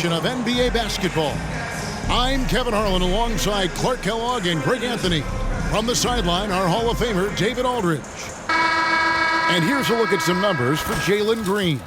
edition of NBA Basketball. I'm Kevin Harlan alongside Clark Kellogg and Greg Anthony. From the sideline, our Hall of Famer, David Aldridge. And here's a look at some numbers for Jalen Green.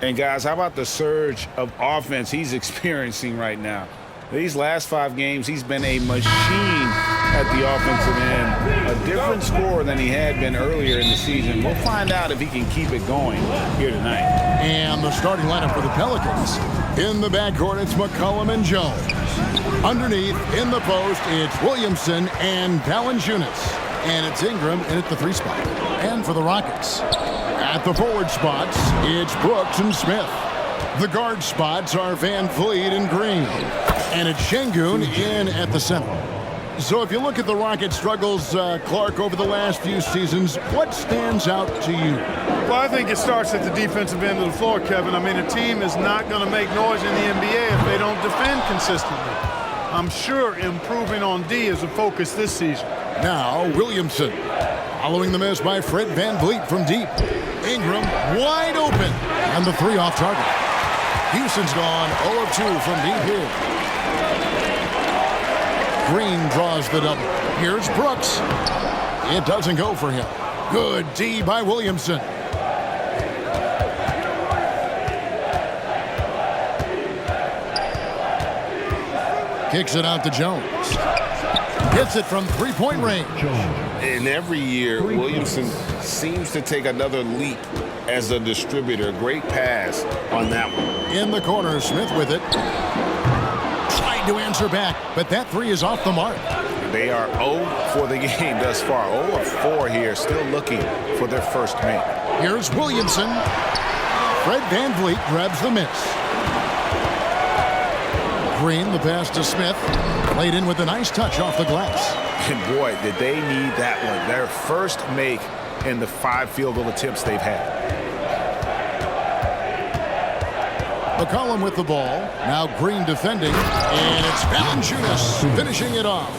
And guys, how about the surge of offense he's experiencing right now? These last 5 games, he's been a machine at the offensive end. A different scorer than he had been earlier in the season. We'll find out if he can keep it going here tonight. And the starting lineup for the Pelicans. In the backcourt, it's McCollum and Jones. Underneath, in the post, it's Williamson and Valanciunas. And it's Ingram in at the 3 spot. And for the Rockets, at the forward spots, it's Brooks and Smith. The guard spots are Van Vliet and Green. And it's Şengün in at the center. So if you look at the Rockets' struggles, Clark, over the last few seasons, what stands out to you? Well, I think it starts at the defensive end of the floor, Kevin. I mean, a team is not going to make noise in the NBA if they don't defend consistently. I'm sure improving on D is a focus this season. Now, Williamson. Following the miss by Fred Van Vliet from deep. Ingram wide open. And the 3 off target. Houston's gone 0 of 2 from deep here. Green draws the double. Here's Brooks. It doesn't go for him. Good D by Williamson. Kicks it out to Jones. Hits it from 3-point range. And every year, Williamson seems to take another leap as a distributor. Great pass on that one. In the corner, Smith with it. Trying to answer back, but that 3 is off the mark. They are 0 for the game thus far. 0 of 4 here, still looking for their first make. Here's Williamson. Fred Van Vliet grabs the miss. Green, the pass to Smith. Played in with a nice touch off the glass. And boy, did they need that one. Their first make in the 5 field goal attempts they've had. McCollum with the ball. Now Green defending. And it's Valanciunas finishing it off.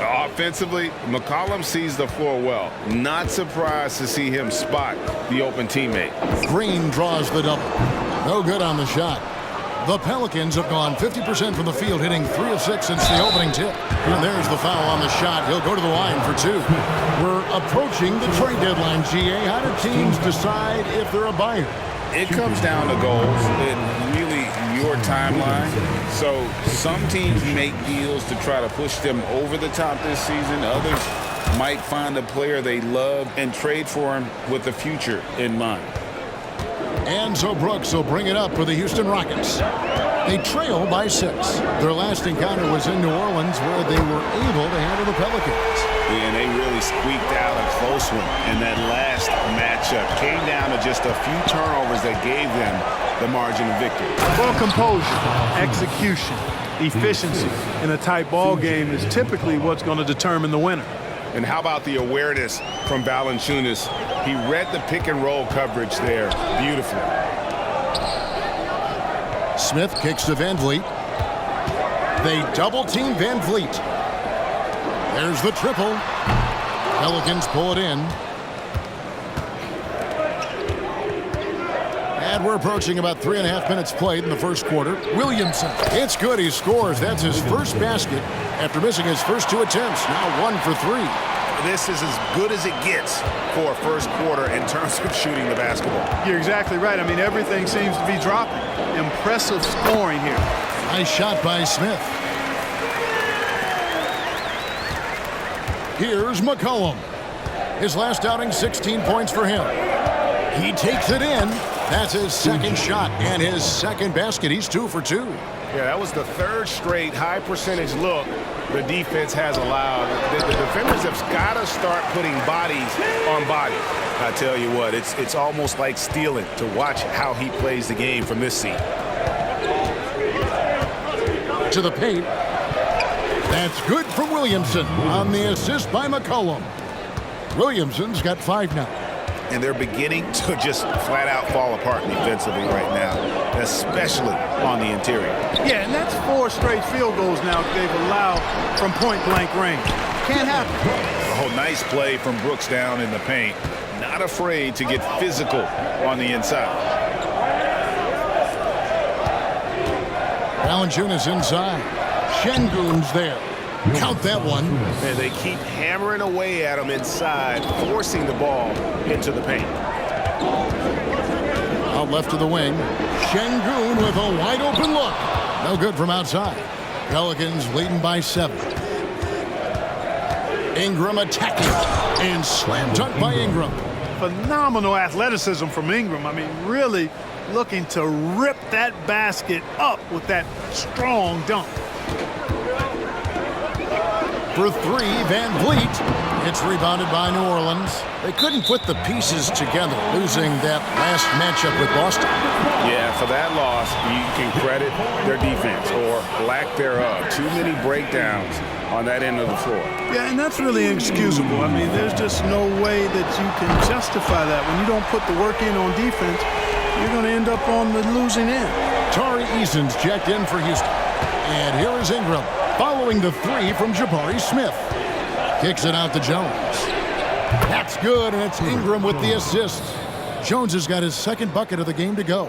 Offensively, McCollum sees the floor well. Not surprised to see him spot the open teammate. Green draws the double. No good on the shot. The Pelicans have gone 50% from the field, hitting 3 of 6 since the opening tip. And there's the foul on the shot. He'll go to the line for 2. We're approaching the trade deadline, GA. How do teams decide if they're a buyer? It comes down to goals and really your timeline. So some teams make deals to try to push them over the top this season. Others might find a player they love and trade for him with the future in mind. And so Brooks will bring it up for the Houston Rockets. They trail by 6. Their last encounter was in New Orleans, where they were able to handle the Pelicans. And they really squeaked out a close one in that last matchup. Came down to just a few turnovers that gave them the margin of victory. Well, composure, execution, efficiency in a tight ball game is typically what's going to determine the winner. And how about the awareness from Valanciunas? He read the pick and roll coverage there beautifully. Smith kicks to Van Vliet. They double team Van Vliet. There's the triple. Pelicans pull it in. And we're approaching about 3.5 minutes played in the first quarter. Williamson, it's good, he scores. That's his first basket after missing his first 2 attempts. Now 1 for 3. This is as good as it gets for a first quarter in terms of shooting the basketball. You're exactly right. I mean, everything seems to be dropping. Impressive scoring here. Nice shot by Smith. Here's McCollum. His last outing, 16 points for him. He takes it in. That's his second shot and his second basket. He's 2 for 2. Yeah, that was the 3rd straight high percentage look the defense has allowed. The defenders have got to start putting bodies on bodies. I tell you what, it's almost like stealing to watch how he plays the game from this seat. To the paint. That's good from Williamson on the assist by McCollum. Williamson's got 5 now. And they're beginning to just flat out fall apart defensively right now, especially on the interior. Yeah, and that's 4 straight field goals now they've allowed from point-blank range. Can't happen. Oh, nice play from Brooks down in the paint. Not afraid to get physical on the inside. Valanciunas inside. Şengün's there. Count that one. And they keep hammering away at him inside, forcing the ball into the paint. Out left to the wing. Şengün with a wide open look. No good from outside. Pelicans leading by 7. Ingram attacking. And slam dunk by Ingram. Phenomenal athleticism from Ingram. I mean, really looking to rip that basket up with that strong dunk. For 3, Van Vliet. It's rebounded by New Orleans. They couldn't put the pieces together, losing that last matchup with Boston. Yeah, for that loss, you can credit their defense or lack thereof. Too many breakdowns on that end of the floor. Yeah, and that's really inexcusable. I mean, there's just no way that you can justify that. When you don't put the work in on defense, you're going to end up on the losing end. Tari Eason's checked in for Houston. And here is Ingram, following the 3 from Jabari Smith. Kicks it out to Jones. That's good, and it's Ingram with the assist. Jones has got his second bucket of the game to go.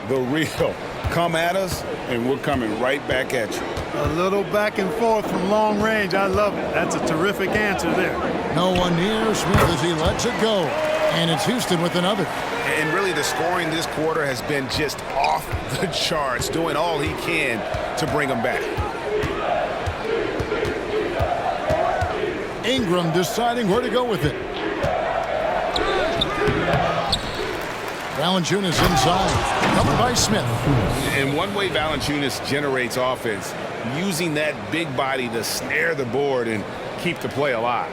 The real come at us, and we're coming right back at you. A little back and forth from long range. I love it. That's a terrific answer there. No one near Smith as he lets it go. And it's Houston with another. And really, the scoring this quarter has been just off the charts, doing all he can to bring them back. Ingram deciding where to go with it. Valanciunas inside, covered by Smith. And one way Valanciunas generates offense, using that big body to snare the board and keep the play alive.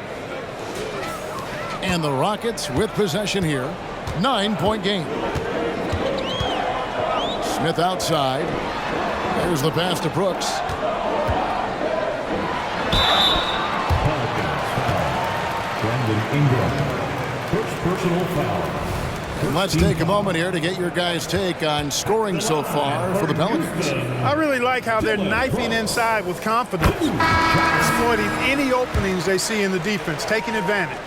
And the Rockets with possession here. 9-point game. Smith outside. There's the pass to Brooks. Ingram. First personal foul. And let's take a moment here to get your guys' take on scoring so far for the Pelicans. I really like how they're knifing inside with confidence, exploiting any openings they see in the defense, taking advantage.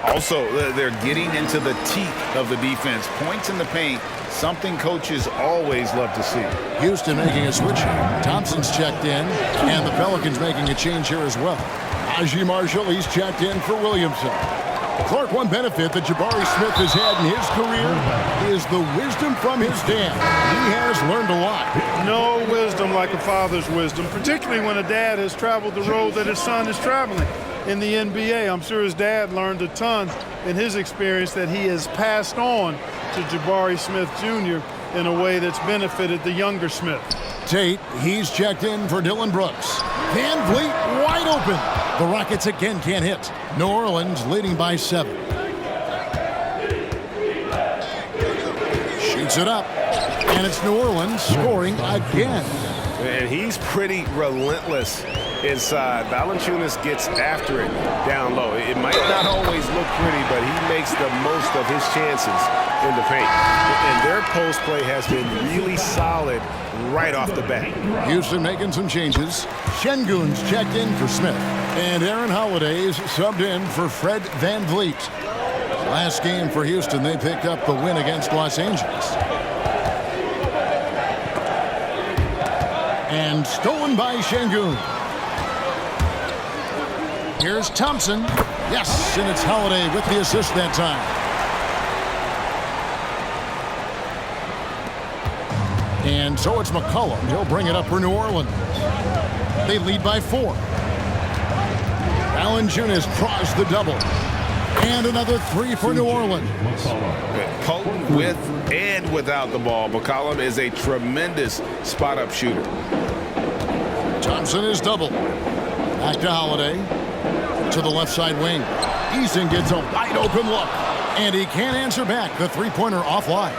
Also, they're getting into the teeth of the defense. Points in the paint, something coaches always love to see. Houston making a switch here. Thompson's checked in, and the Pelicans making a change here as well. Najee Marshall, he's checked in for Williamson. Clark, one benefit that Jabari Smith has had in his career is the wisdom from his dad. He has learned a lot. No wisdom like a father's wisdom, particularly when a dad has traveled the road that his son is traveling in the NBA. I'm sure his dad learned a ton in his experience that he has passed on to Jabari Smith Jr. in a way that's benefited the younger Smith. Tate, he's checked in for Dylan Brooks. Van Vliet wide open. The Rockets again can't hit. New Orleans leading by 7. Shoots it up. And it's New Orleans scoring again. And he's pretty relentless inside. Valanciunas gets after it down low. It might not always look pretty, but he makes the most of his chances in the paint. And their post play has been really solid right off the bat. Houston making some changes. Şengün's checked in for Smith. And Aaron Holiday's subbed in for Fred Van Vliet. Last game for Houston, they picked up the win against Los Angeles. And stolen by Şengün. Here's Thompson. Yes, and it's Holiday with the assist that time. And so it's McCollum. He'll bring it up for New Orleans. They lead by 4. Valanciunas draws the double. And another 3 for New Orleans. Potent with and without the ball. McCollum is a tremendous spot-up shooter. Thompson is double. Back to Holiday. To the left side wing. Eason gets a wide open look. And he can't answer back. The three-pointer offline.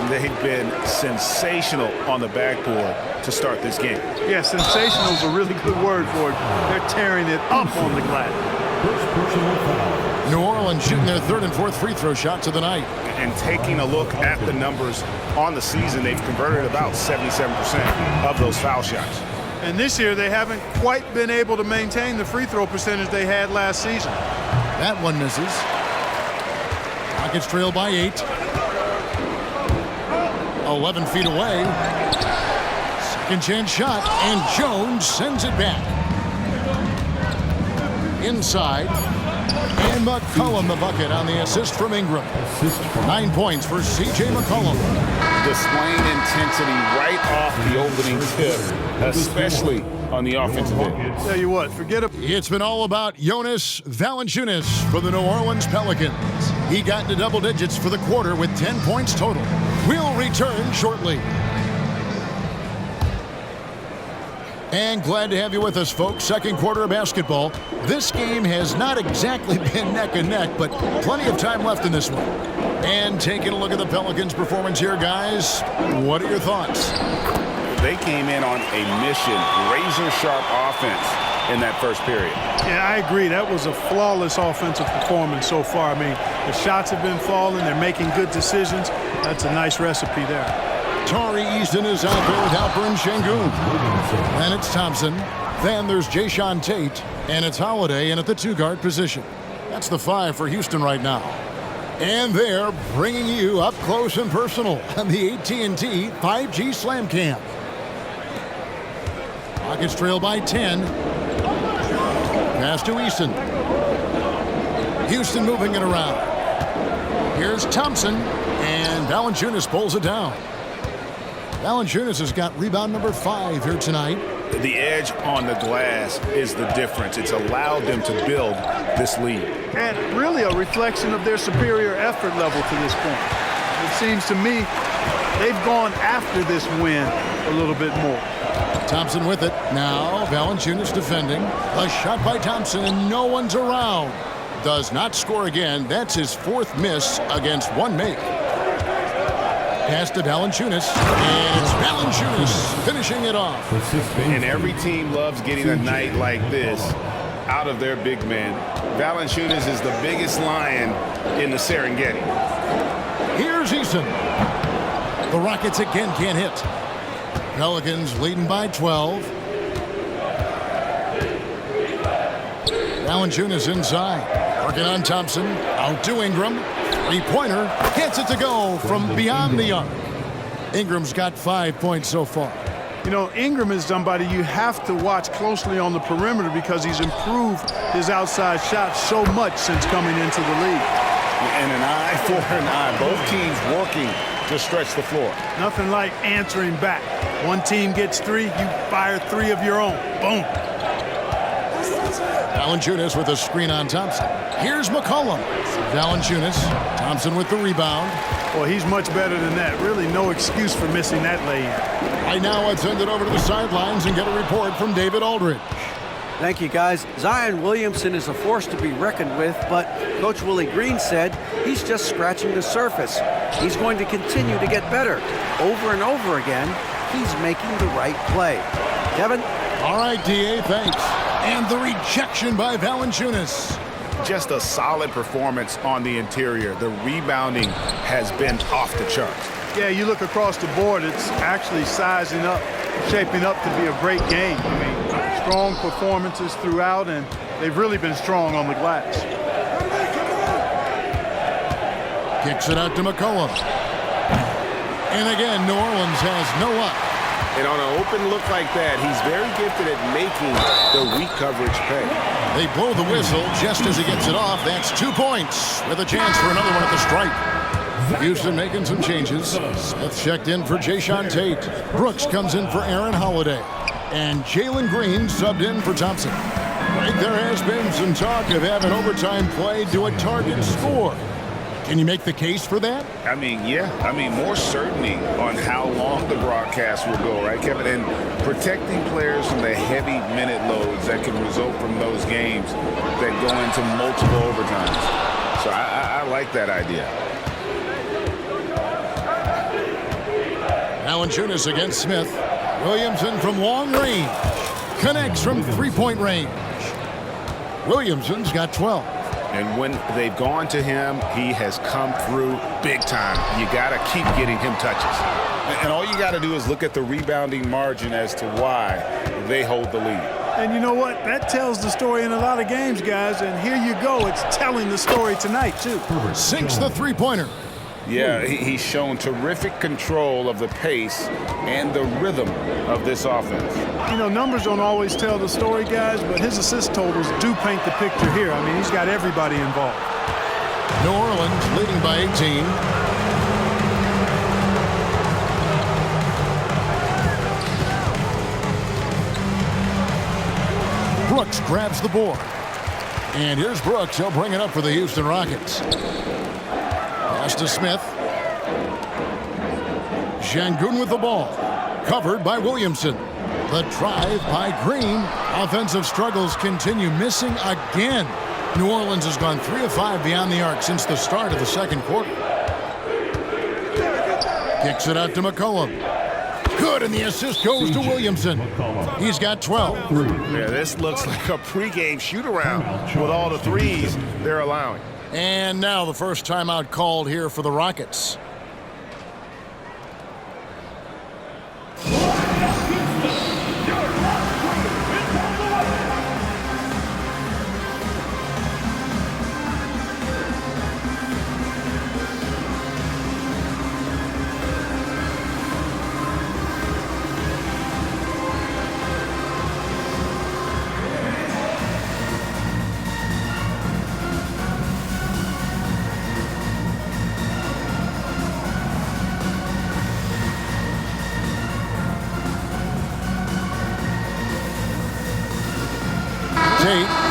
They've been sensational on the backboard to start this game. Yeah, sensational is a really good word for it. They're tearing it up on the glass. First personal foul. New Orleans shooting their 3rd and 4th free throw shots of the night. And taking a look at the numbers on the season, they've converted about 77% of those foul shots. And this year, they haven't quite been able to maintain the free throw percentage they had last season. That one misses. Rockets trail by 8. 11 feet away. Second chance shot, and Jones sends it back. Inside, and McCollum the bucket on the assist from Ingram. 9 points for C.J. McCollum. Displaying intensity right off the opening tip, especially on the offensive end. Tell you what, forget it. It's been all about Jonas Valanciunas for the New Orleans Pelicans. He got into double digits for the quarter with 10 points total. We'll return shortly. And glad to have you with us, folks. Second quarter of basketball. This game has not exactly been neck and neck, but plenty of time left in this one. And taking a look at the Pelicans' performance here, guys, what are your thoughts? They came in on a mission, razor-sharp offense in that first period. Yeah, I agree. That was a flawless offensive performance so far. I mean, the shots have been falling. They're making good decisions. That's a nice recipe there. Tari Easton is out there with Alperen Şengün. Then it's Thompson. Then there's Jayshawn Tate. And it's Holiday in at the two-guard position. That's the 5 for Houston right now. And they're bringing you up close and personal on the AT&T 5G Slam Cam. Rockets trail by 10. Pass to Easton. Houston moving it around. Here's Thompson. And Valanciunas pulls it down. Valanciunas has got rebound number 5 here tonight. The edge on the glass is the difference. It's allowed them to build this lead. And really a reflection of their superior effort level to this point. It seems to me they've gone after this win a little bit more. Thompson with it. Now Valanciunas defending. A shot by Thompson and no one's around. Does not score again. That's his 4th miss against 1 make. Pass to Valanciunas, and it's Valanciunas finishing it off. And every team loves getting a night like this out of their big man. Valanciunas is the biggest lion in the Serengeti. Here's Easton. The Rockets again can't hit. Pelicans leading by 12. Valanciunas inside. Working on Thompson. Out to Ingram. Three-pointer. Gets it to go from beyond the arc. Ingram's got 5 points so far. You know, Ingram is somebody you have to watch closely on the perimeter because he's improved his outside shot so much since coming into the league. And an eye for an eye. Both teams working to stretch the floor. Nothing like answering back. One team gets 3, you fire 3 of your own. Boom. Valanciunas with a screen on Thompson. Here's McCollum. Valanciunas. Thompson with the rebound. Well, he's much better than that. Really no excuse for missing that lay-in. Right now, I'd send it over to the sidelines and get a report from David Aldridge. Thank you, guys. Zion Williamson is a force to be reckoned with, but Coach Willie Green said he's just scratching the surface. He's going to continue to get better. Over and over again, he's making the right play. Kevin? All right, D.A., thanks. And the rejection by Valanciunas. Just a solid performance on the interior. The rebounding has been off the charts. Yeah, you look across the board, it's actually sizing up, shaping up to be a great game. I mean, strong performances throughout, and they've really been strong on the glass. Kicks it out to McCollum. And again, New Orleans has no luck. And on an open look like that, he's very gifted at making the weak coverage pay. They blow the whistle just as he gets it off. That's 2 points with a chance for another one at the stripe. Houston making some changes. Smith checked in for Jayshawn Tate. Brooks comes in for Aaron Holiday. And Jalen Green subbed in for Thompson. Right, there has been some talk of having overtime play to a target score. Can you make the case for that? I mean, yeah. I mean, more certainty on how long the broadcast will go, right, Kevin? And protecting players from the heavy minute loads that can result from those games that go into multiple overtimes. So I like that idea. Valanciunas against Smith. Williamson from long range. Connects from three-point range. Williamson's got 12. And when they've gone to him, he has come through big time. You got to keep getting him touches. And all you got to do is look at the rebounding margin as to why they hold the lead. And you know what? That tells the story in a lot of games, guys. And here you go. It's telling the story tonight, too. Sinks the three-pointer. Yeah, he's shown terrific control of the pace and the rhythm of this offense. You know, numbers don't always tell the story, guys, but his assist totals do paint the picture here. I mean, he's got everybody involved. New Orleans leading by 18. Brooks grabs the board. And here's Brooks. He'll bring it up for the Houston Rockets. Pass to Smith. Şengün with the ball. Covered by Williamson. The drive by Green. Offensive struggles continue, missing again. New Orleans has gone 3 of 5 beyond the arc since the start of the second quarter. Kicks it out to McCollum. Good, and the assist goes to Williamson. He's got 12. Yeah, this looks like a pregame shoot-around with all the threes they're allowing. And now the first timeout called here for the Rockets.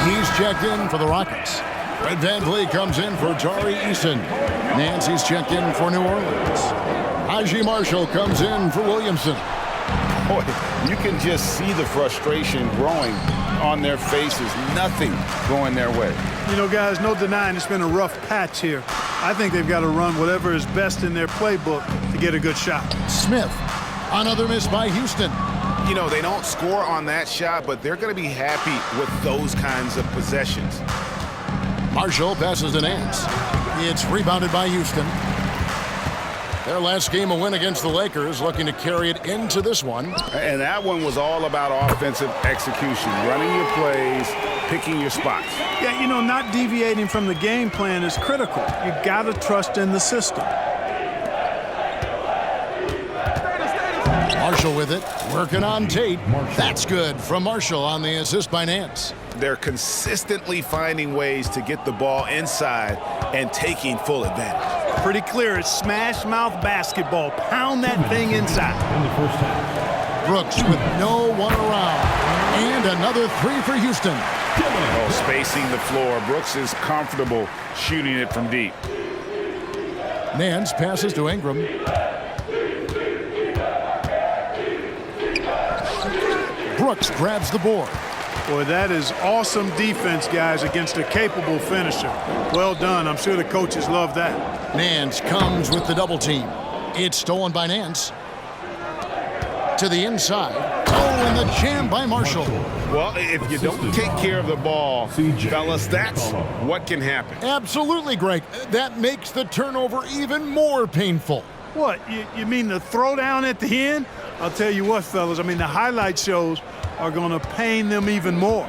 He's checked in for the Rockets. Fred VanVleet comes in for Tari Eason. Nancy's checked in for New Orleans. Haji Marshall comes in for Williamson. Boy, you can just see the frustration growing on their faces. Nothing going their way. You know, guys, no denying it's been a rough patch here. I think they've got to run whatever is best in their playbook to get a good shot. Smith, another miss by Houston. You know, they don't score on that shot, but they're going to be happy with those kinds of possessions. Marshall passes to Nance. It's rebounded by Houston. Their last game, a win against the Lakers, looking to carry it into this one. And that one was all about offensive execution, running your plays, picking your spots. Yeah, you know, not deviating from the game plan is critical. You got to trust in the system. Marshall with it, working on Tate. That's good from Marshall on the assist by Nance. They're consistently finding ways to get the ball inside and taking full advantage. Pretty clear, it's smash mouth basketball. Pound that thing inside. In the first half. Brooks with no one around. And another three for Houston. Oh, spacing the floor. Brooks is comfortable shooting it from deep. Nance passes to Ingram. Brooks grabs the board. Boy, that is awesome defense, guys, against a capable finisher. Well done. I'm sure the coaches love that. Nance comes with the double team. It's stolen by Nance. To the inside. Oh, and the jam by Marshall. Well, if you don't take care of the ball, fellas, that's what can happen. Absolutely, Greg. That makes the turnover even more painful. What, you mean the throwdown at the end? I'll tell you what, fellas, I mean, the highlight shows are going to pain them even more.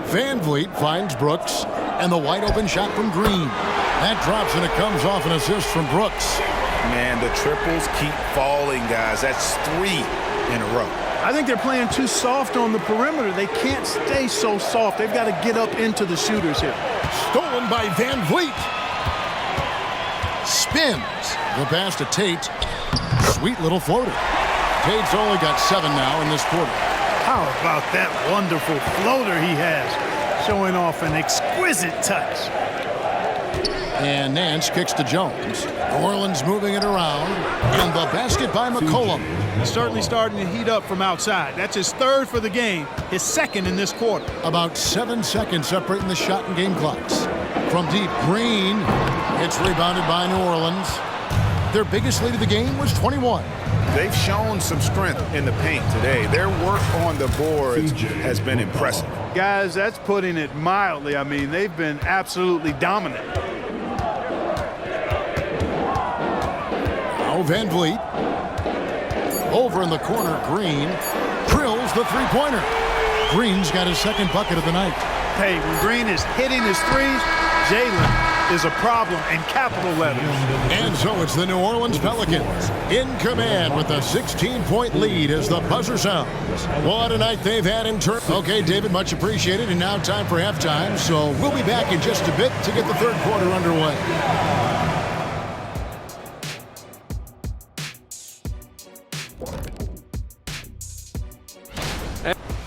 VanVleet finds Brooks, and the wide-open shot from Green. That drops, and it comes off an assist from Brooks. Man, the triples keep falling, guys. That's 3 in a row. I think they're playing too soft on the perimeter. They can't stay so soft. They've got to get up into the shooters here. Stolen by VanVleet. Spins. The pass to Tate. Sweet little floater. Tate's only got 7 now in this quarter. How about that wonderful floater he has, showing off an exquisite touch. And Nance kicks to Jones. New Orleans moving it around. And the basket by McCollum. Certainly starting to heat up from outside. That's his 3rd for the game, his 2nd in this quarter. About 7 seconds separating the shot and game clocks. From deep, Green. It's rebounded by New Orleans. Their biggest lead of the game was 21. They've shown some strength in the paint today. Their work on the boards has been impressive. Guys, that's putting it mildly. I mean, they've been absolutely dominant. Now VanVleet. Over in the corner, Green drills the three-pointer. Green's got his 2nd bucket of the night. Hey, when Green is hitting his threes, Jalen is a problem in capital letters. And so it's the New Orleans Pelicans in command with a 16-point lead as the buzzer sounds. What a night they've had in turn. Okay, David, much appreciated. And now time for halftime. So we'll be back in just a bit to get the third quarter underway.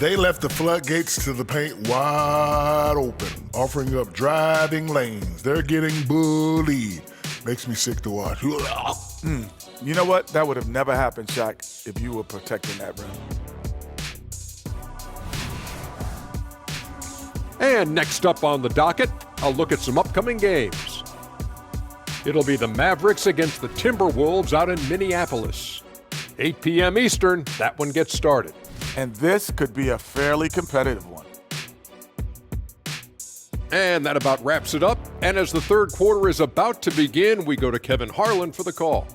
They left the floodgates to the paint wide open, offering up driving lanes. They're getting bullied. Makes me sick to watch. You know what? That would have never happened, Shaq, if you were protecting that rim. And next up on the docket, a look at some upcoming games. It'll be the Mavericks against the Timberwolves out in Minneapolis. 8 p.m. Eastern, that one gets started. And this could be a fairly competitive one. And that about wraps it up. And as the third quarter is about to begin, we go to Kevin Harlan for the call.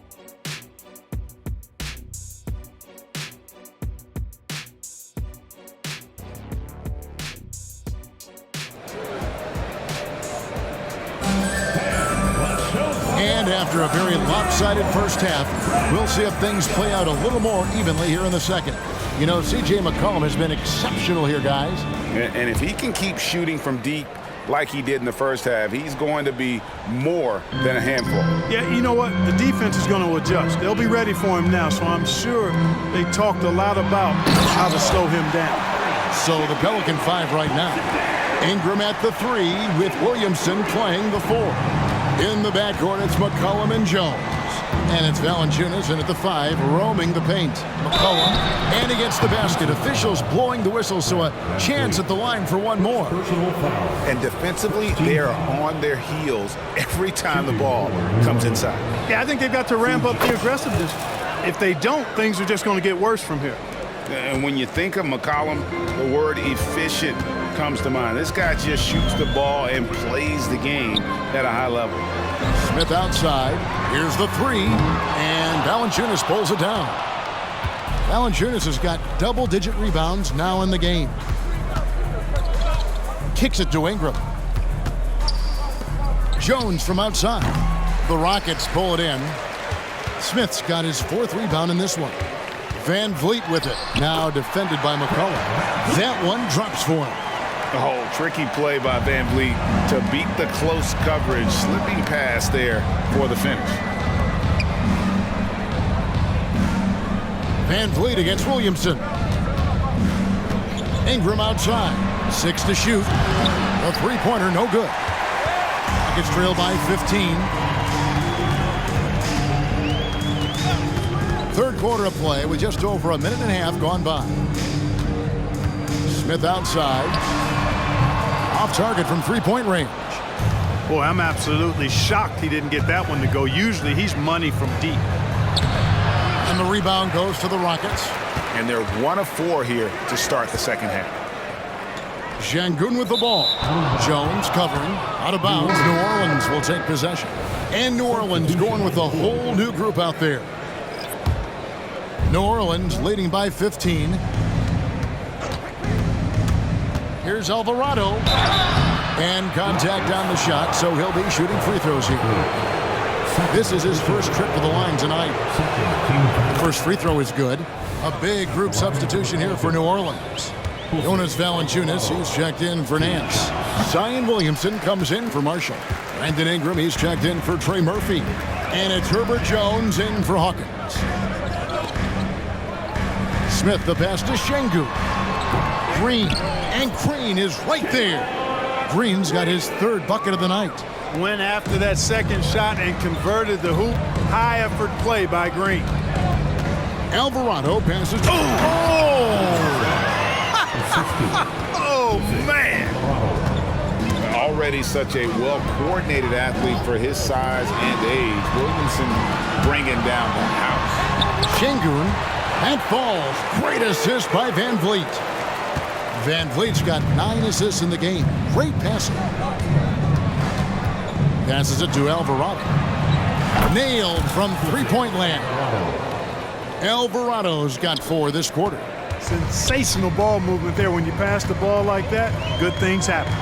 And after a very lopsided first half, we'll see if things play out a little more evenly here in the second. You know, C.J. McCollum has been exceptional here, guys. And if he can keep shooting from deep like he did in the first half, he's going to be more than a handful. Yeah, you know what? The defense is going to adjust. They'll be ready for him now, so I'm sure they talked a lot about how to slow him down. So the Pelican 5 right now. Ingram at the 3 with Williamson playing the 4. In the backcourt, it's McCollum and Jones. And it's Valanciunas in at the 5, roaming the paint. McCollum, and he gets the basket. Officials blowing the whistle, so a chance at the line for one more. And defensively, they are on their heels every time the ball comes inside. Yeah, I think they've got to ramp up the aggressiveness. If they don't, things are just going to get worse from here. And when you think of McCollum, the word efficient comes to mind. This guy just shoots the ball and plays the game at a high level. Smith outside. Here's the 3. And Valanciunas pulls it down. Valanciunas has got double-digit rebounds now in the game. Kicks it to Ingram. Jones from outside. The Rockets pull it in. Smith's got his 4th rebound in this one. Van Vliet with it. Now defended by McCollum. That one drops for him. Oh, tricky play by Van Vliet to beat the close coverage. Slipping pass there for the finish. Van Vliet against Williamson. Ingram outside. 6 to shoot. A three-pointer, no good. Rockets trail by 15. Third quarter of play with just over a minute and a half gone by. Smith outside. Off target from three-point range. Boy, I'm absolutely shocked he didn't get that one to go. Usually he's money from deep. And the rebound goes to the Rockets. And they're 1 of 4 here to start the second half. Şengün with the ball. Jones covering. Out of bounds. New Orleans will take possession. And New Orleans going with a whole new group out there. New Orleans leading by 15. Here's Alvarado. And contact on the shot, so he'll be shooting free throws here. This is his first trip to the line tonight. The first free throw is good. A big group substitution here for New Orleans. Jonas Valanciunas, he's checked in for Nance. Zion Williamson comes in for Marshall. Brandon Ingram, he's checked in for Trey Murphy. And it's Herbert Jones in for Hawkins. Smith, the pass to Şengün. Green, and Green is right there. Green's got his 3rd bucket of the night. Went after that second shot and converted the hoop. High effort play by Green. Alvarado passes. Oh, man. Already such a well-coordinated athlete for his size and age. Williamson bringing down the house. Şengün, that falls. Great assist by Van Vliet. Van Vliet's got 9 assists in the game. Great passing. Passes it to Alvarado. Nailed from three-point land. Alvarado's got 4 this quarter. Sensational ball movement there. When you pass the ball like that, good things happen.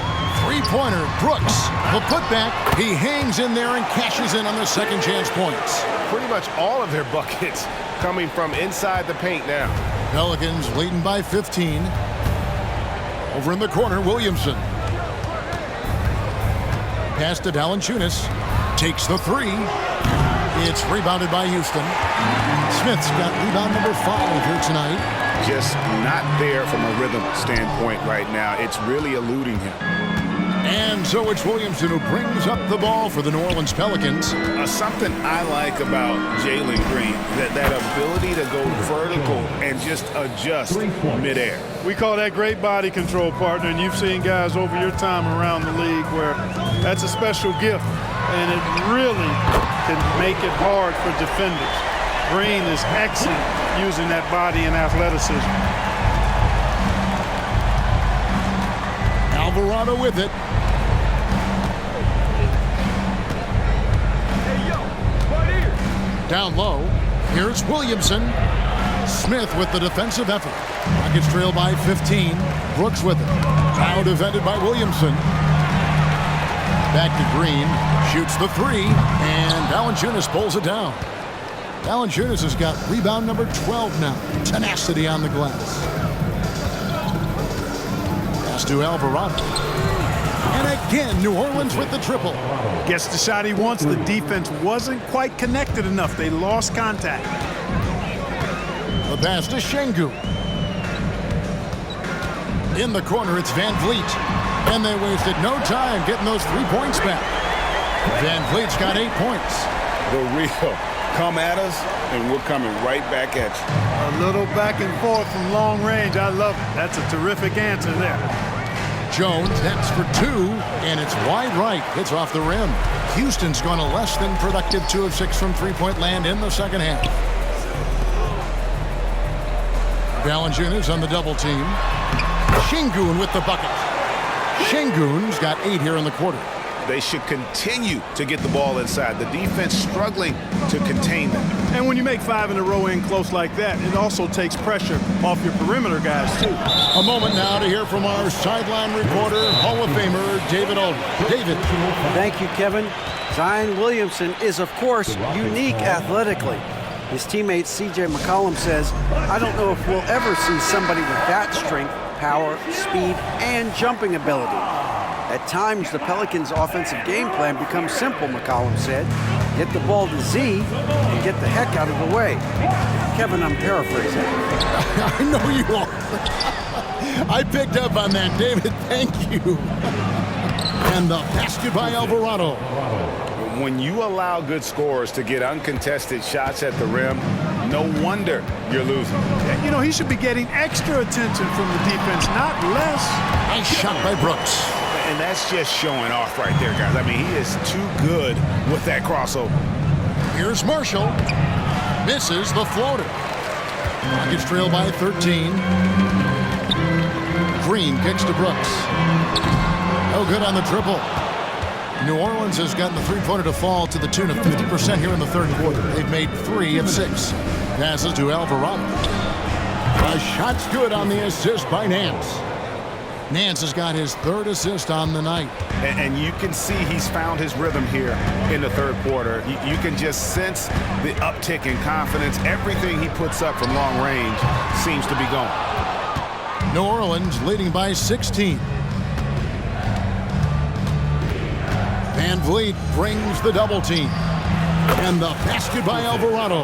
Three-pointer, Brooks. The putback, he hangs in there and cashes in on the second chance points. Pretty much all of their buckets coming from inside the paint now. Pelicans leading by 15. Over in the corner, Williamson. Pass to Valanciunas. Takes the three. It's rebounded by Houston. Smith's got rebound number 5 here tonight. Just not there from a rhythm standpoint right now. It's really eluding him. And so it's Williamson who brings up the ball for the New Orleans Pelicans. Something I like about Jalen Green, that ability to go vertical and just adjust midair. We call that great body control, partner, and you've seen guys over your time around the league where that's a special gift, and it really can make it hard for defenders. Green is excellent using that body and athleticism. Alvarado with it. Down low, here's Williamson. Smith with the defensive effort. Rockets trail by 15. Brooks with it. Now defended by Williamson. Back to Green. Shoots the three. And Valanciunas pulls it down. Valanciunas has got rebound number 12 now. Tenacity on the glass. Pass to Alvarado. And again, New Orleans with the triple. Gets the shot he wants. The defense wasn't quite connected enough. They lost contact. The pass to Şengün. In the corner, it's Van Vliet. And they wasted no time getting those 3 points back. Van Vliet's got 8 points. The real come at us, and we're coming right back at you. A little back and forth from long range. I love it. That's a terrific answer there. Jones, that's for 2, and it's wide right. It's off the rim. Houston's gone a less than productive 2 of 6 from three-point land in the second half. Valanciunas on the double team. Şengün with the bucket. Şengün's got 8 here in the quarter. They should continue to get the ball inside. The defense struggling to contain them. And when you make 5 in a row in close like that, it also takes pressure off your perimeter guys, too. A moment now to hear from our sideline reporter, Hall of Famer, David Aldridge. David. Thank you, Kevin. Zion Williamson is, of course, unique athletically. His teammate C.J. McCollum says, I don't know if we'll ever see somebody with that strength, power, speed, and jumping ability. At times, the Pelicans' offensive game plan becomes simple, McCollum said. Get the ball to Z and get the heck out of the way. Kevin, I'm paraphrasing. I know you are. I picked up on that, David. Thank you. And the basket by Alvarado. When you allow good scorers to get uncontested shots at the rim, no wonder you're losing. You know, he should be getting extra attention from the defense, not less. Nice shot by Brooks. And that's just showing off right there, guys. I mean, he is too good with that crossover. Here's Marshall. Misses the floater. Rockets trail by 13. Green kicks to Brooks. No good on the triple. New Orleans has gotten the three-pointer to fall to the tune of 50% here in the third quarter. They've made 3 of 6. Passes to Alvarado. A shot's good on the assist by Nance. Nance has got his 3rd assist on the night. And you can see he's found his rhythm here in the third quarter. You can just sense the uptick in confidence. Everything he puts up from long range seems to be going. New Orleans leading by 16. Van Vliet brings the double team. And the basket by Alvarado.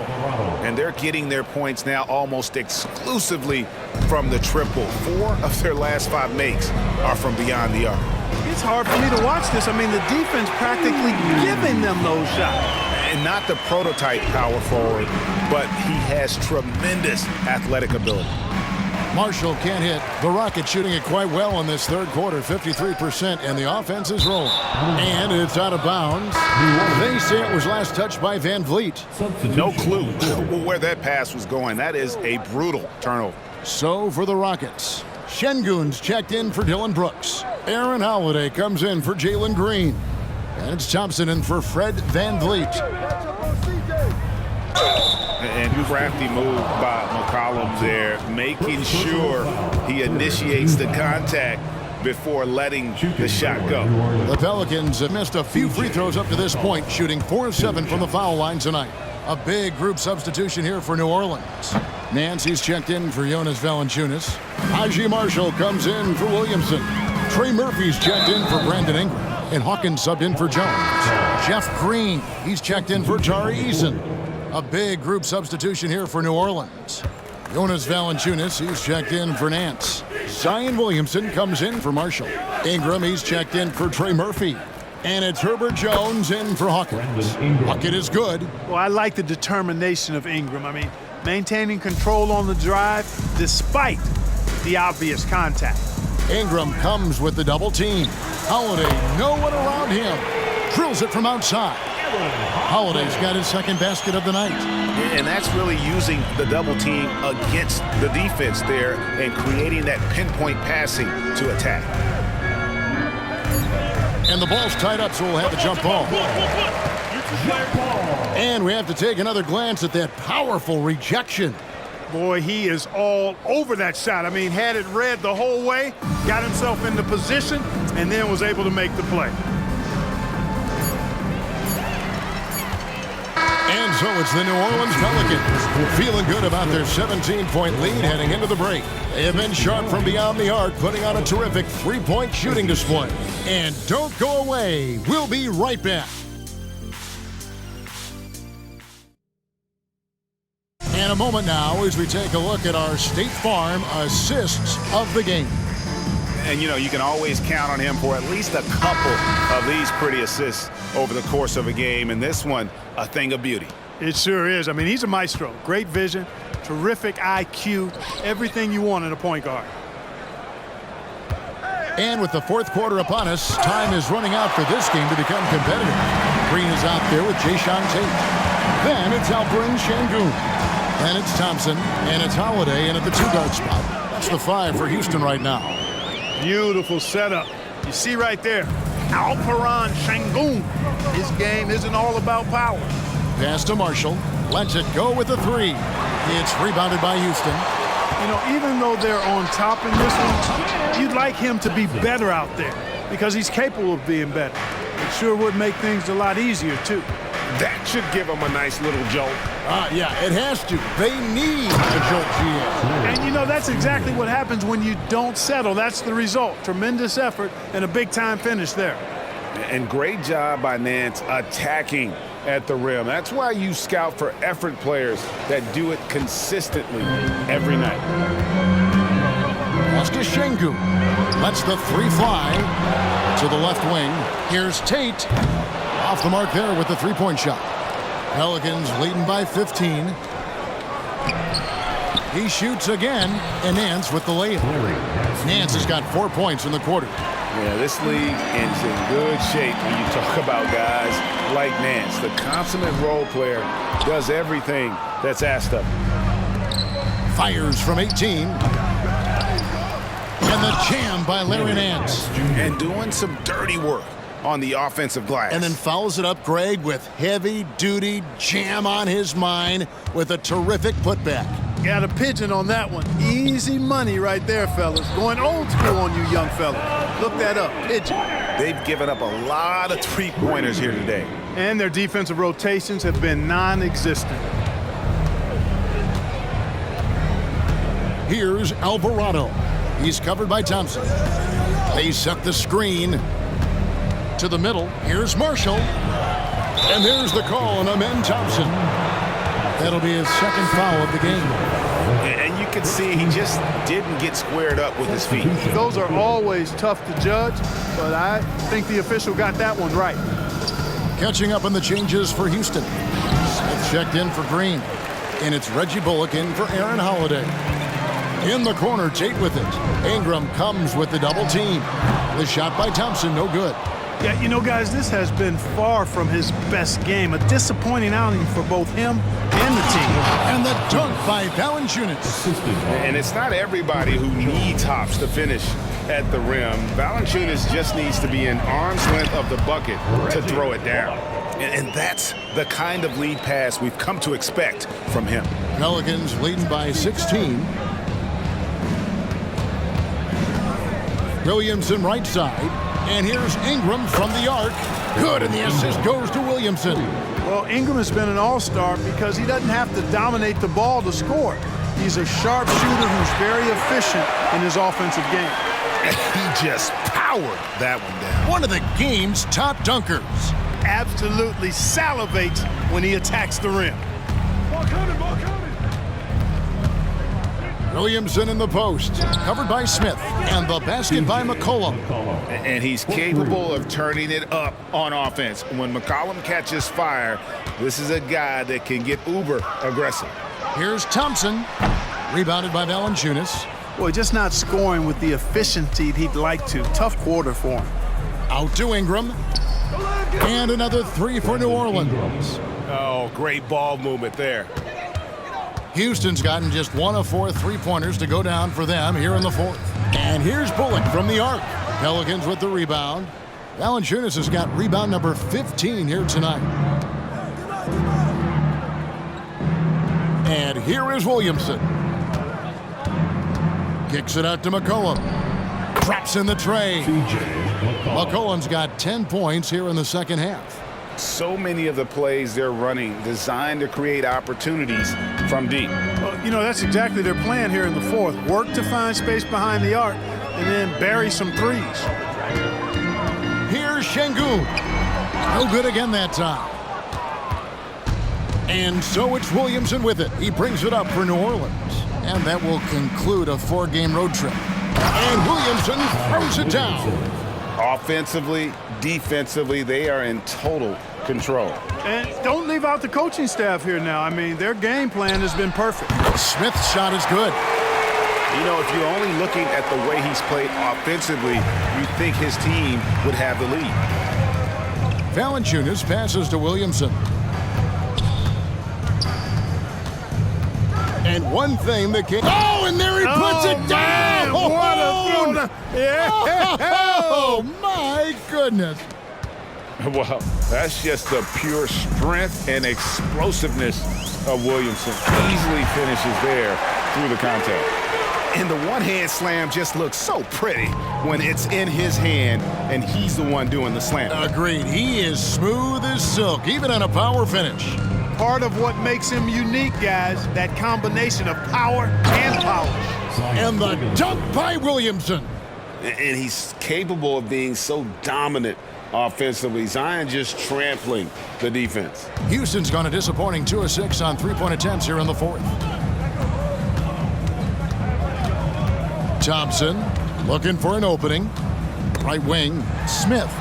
And they're getting their points now almost exclusively from the triple. 4 of their last 5 makes are from beyond the arc. It's hard for me to watch this. I mean, the defense practically giving them those shots. And not the prototype power forward, but he has tremendous athletic ability. Marshall can't hit. The Rockets shooting it quite well in this third quarter, 53%, and the offense is rolling. And it's out of bounds. They say it was last touched by Van Vliet. No clue where that pass was going. That is a brutal turnover. So for the Rockets, Şengün's checked in for Dylan Brooks. Aaron Holiday comes in for Jalen Green. And it's Thompson in for Fred Van Vliet. And crafty move by McCollum there, making sure he initiates the contact before letting the shot go. The Pelicans have missed a few free throws up to this point, shooting 4 of 7 from the foul line tonight. A big group substitution here for New Orleans. Nancy's checked in for Jonas Valanciunas. Haji Marshall comes in for Williamson. Trey Murphy's checked in for Brandon Ingram. And Hawkins subbed in for Jones. Jeff Green, he's checked in for Tari Eason. A big group substitution here for New Orleans. Jonas Valanciunas, he's checked in for Nance. Zion Williamson comes in for Marshall. Ingram, he's checked in for Trey Murphy. And it's Herbert Jones in for Hawkins. Bucket is good. Well, I like the determination of Ingram. I mean, maintaining control on the drive despite the obvious contact. Ingram comes with the double team. Holiday, no one around him. Drills it from outside. Holiday's got his second basket of the night. And that's really using the double team against the defense there and creating that pinpoint passing to attack. And the ball's tied up, so we'll have a jump ball. And we have to take another glance at that powerful rejection. Boy, he is all over that shot. I mean, had it read the whole way, got himself into position, and then was able to make the play. And so it's the New Orleans Pelicans feeling good about their 17-point lead heading into the break. They have been sharp from beyond the arc, putting on a terrific three-point shooting display. And don't go away. We'll be right back. And a moment now as we take a look at our State Farm assists of the game. And, you know, you can always count on him for at least a couple of these pretty assists over the course of a game. And this one, a thing of beauty. It sure is. I mean, he's a maestro. Great vision, terrific IQ, everything you want in a point guard. And with the fourth quarter upon us, time is running out for this game to become competitive. Green is out there with Jayshawn Tate. Then it's Alperen Şengün. And it's Thompson, and it's Holiday, and at the two-guard spot. That's the 5 for Houston right now. Beautiful setup. You see right there, Alperen Şengün. His game isn't all about power. Pass to Marshall. Lets it go with the 3. It's rebounded by Houston. You know, even though they're on top in this one, you'd like him to be better out there because he's capable of being better. It sure would make things a lot easier, too. That should give him a nice little jolt. Yeah, it has to. They need a jolt, GM. And, you know, that's exactly what happens when you don't settle. That's the result. Tremendous effort and a big-time finish there. And great job by Nance attacking at the rim. That's why you scout for effort players that do it consistently every night. Pass to Şengün. Lets the 3 fly to the left wing. Here's Tate. Off the mark there with the three-point shot. Pelicans leading by 15. He shoots again, and Nance with the layup. Nance has got 4 points in the quarter. Yeah, this league is in good shape when you talk about guys like Nance. The consummate role player does everything that's asked of him. Fires from 18. And the jam by Larry Nance. And doing some dirty work on the offensive glass. And then follows it up, Greg, with heavy-duty jam on his mind with a terrific putback. Got a pigeon on that one. Easy money right there, fellas. Going old school on you young fellas. Look that up, pigeon. They've given up a lot of three-pointers here today. And their defensive rotations have been non-existent. Here's Alvarado. He's covered by Thompson. They set the screen to the middle. Here's Marshall. And there's the call on Amen Thompson. That'll be his second foul of the game. And you can see he just didn't get squared up with his feet. Those are always tough to judge, but I think the official got that one right. Catching up on the changes for Houston. Smith checked in for Green. And it's Reggie Bullock in for Aaron Holiday. In the corner, Tate with it. Ingram comes with the double team. The shot by Thompson, no good. Yeah, you know, guys, this has been far from his best game. A disappointing outing for both him and the team. And the dunk by Valanciunas. And it's not everybody who needs hops to finish at the rim. Valanciunas just needs to be an arm's length of the bucket to throw it down. And that's the kind of lead pass we've come to expect from him. Pelicans leading by 16. Williamson right side. And here's Ingram from the arc. Good, and the assist goes to Williamson. Well, Ingram has been an all-star because he doesn't have to dominate the ball to score. He's a sharp shooter who's very efficient in his offensive game. He just powered that one down. One of the game's top dunkers. Absolutely salivates when he attacks the rim. Ball coming, ball coming. Williamson in the post, covered by Smith, and the basket by McCollum. And he's capable of turning it up on offense. When McCollum catches fire, this is a guy that can get uber aggressive. Here's Thompson, rebounded by Valanciunas. Boy, just not scoring with the efficiency he'd like to. Tough quarter for him. Out to Ingram. And another three for New Orleans. Oh, great ball movement there. Houston's gotten just 1 of 4 3-pointers to go down for them here in the fourth. And here's Bullock from the arc. Pelicans with the rebound. Valanciunas has got rebound number 15 here tonight. And here is Williamson. Kicks it out to McCollum. Drops in the tray. McCollum's got 10 points here in the second half. So many of the plays they're running designed to create opportunities from deep. Well, you know, that's exactly their plan here in the fourth. Work to find space behind the arc and then bury some threes. Here's Şengün. No good again that time. And so it's Williamson with it. He brings it up for New Orleans. And that will conclude a 4-game road trip. And Williamson throws it down. Offensively, defensively, they are in total control. And don't leave out the coaching staff here now. I mean, their game plan has been perfect. Smith's shot is good. You know, if you're only looking at the way he's played offensively, you think his team would have the lead. Valanciunas passes to Williamson. And one thing that came... Oh, and there he puts it down! Man, what a throw! Yeah. Oh, my goodness. Well, that's just the pure strength and explosiveness of Williamson. Easily finishes there through the contact. And the one-hand slam just looks so pretty when it's in his hand and he's the one doing the slam. Agreed. He is smooth as silk, even on a power finish. Part of what makes him unique, guys, that combination of power and polish. And the dunk by Williamson. And he's capable of being so dominant offensively. Zion just trampling the defense. Houston's gone a disappointing 2 of 6 on 3-point attempts here in the fourth. Thompson looking for an opening. Right wing, Smith.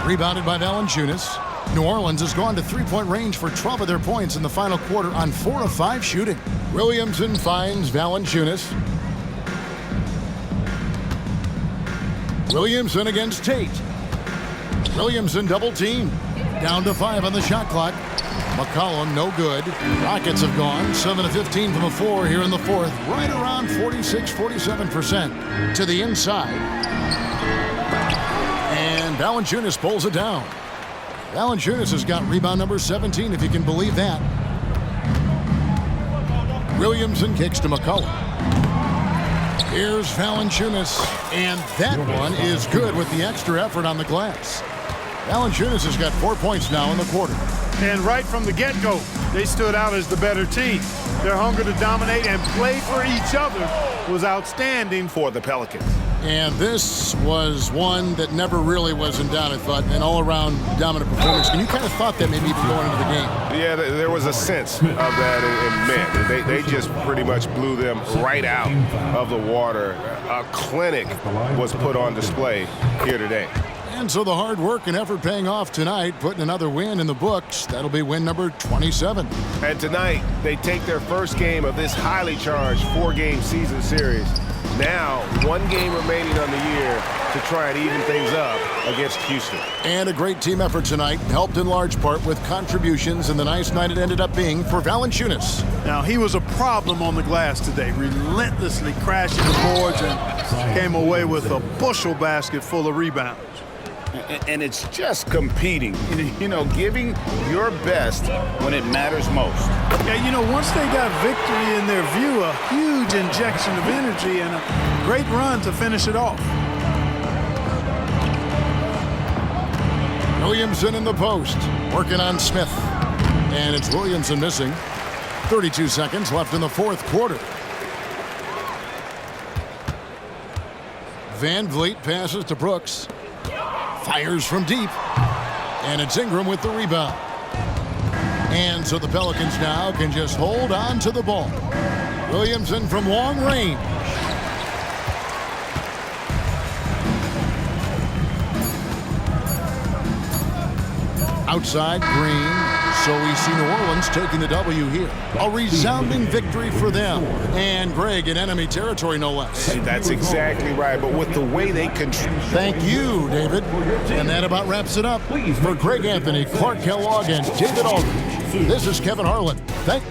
Rebounded by Valanciunas. New Orleans has gone to 3-point range for 12 of their points in the final quarter on 4 of 5 shooting. Williamson finds Valanciunas. Williamson against Tate. Williamson double team. Down to 5 on the shot clock. McCollum no good. Rockets have gone 7 of 15 from the floor here in the fourth. Right around 46-47% to the inside. And Valanciunas pulls it down. Valanciunas has got rebound number 17, if you can believe that. Williamson kicks to McCollum. Here's Valanciunas, and that one is good with the extra effort on the glass. Valanciunas has got 4 points now in the quarter. And right from the get-go, they stood out as the better team. Their hunger to dominate and play for each other was outstanding for the Pelicans. And this was one that never really was in doubt, I thought, an all-around dominant performance. And you kind of thought that maybe even going into the game. Yeah, there was a sense of that in men. They just pretty much blew them right out of the water. A clinic was put on display here today. And so the hard work and effort paying off tonight, putting another win in the books. That'll be win number 27. And tonight, they take their first game of this highly charged 4-game season series. Now, 1 game remaining on the year to try and even things up against Houston. And a great team effort tonight, helped in large part with contributions, and the nice night it ended up being for Valanciunas. Now, he was a problem on the glass today, relentlessly crashing the boards and came away with a bushel basket full of rebounds. And it's just competing, giving your best when it matters most. Yeah, once they got victory in their view, a huge injection of energy and a great run to finish it off. Williamson in the post, working on Smith. And it's Williamson missing. 32 seconds left in the fourth quarter. Van Vliet passes to Brooks. Fires from deep. And it's Ingram with the rebound. And so the Pelicans now can just hold on to the ball. Williamson from long range. Outside, Green. So we see New Orleans taking the W here. A resounding victory for them. And Greg in enemy territory, no less. That's exactly right. But with the way they control. Thank you, David. And that about wraps it up. For Greg Anthony, Clark Kellogg, and David Aldridge, this is Kevin Harlan. Thank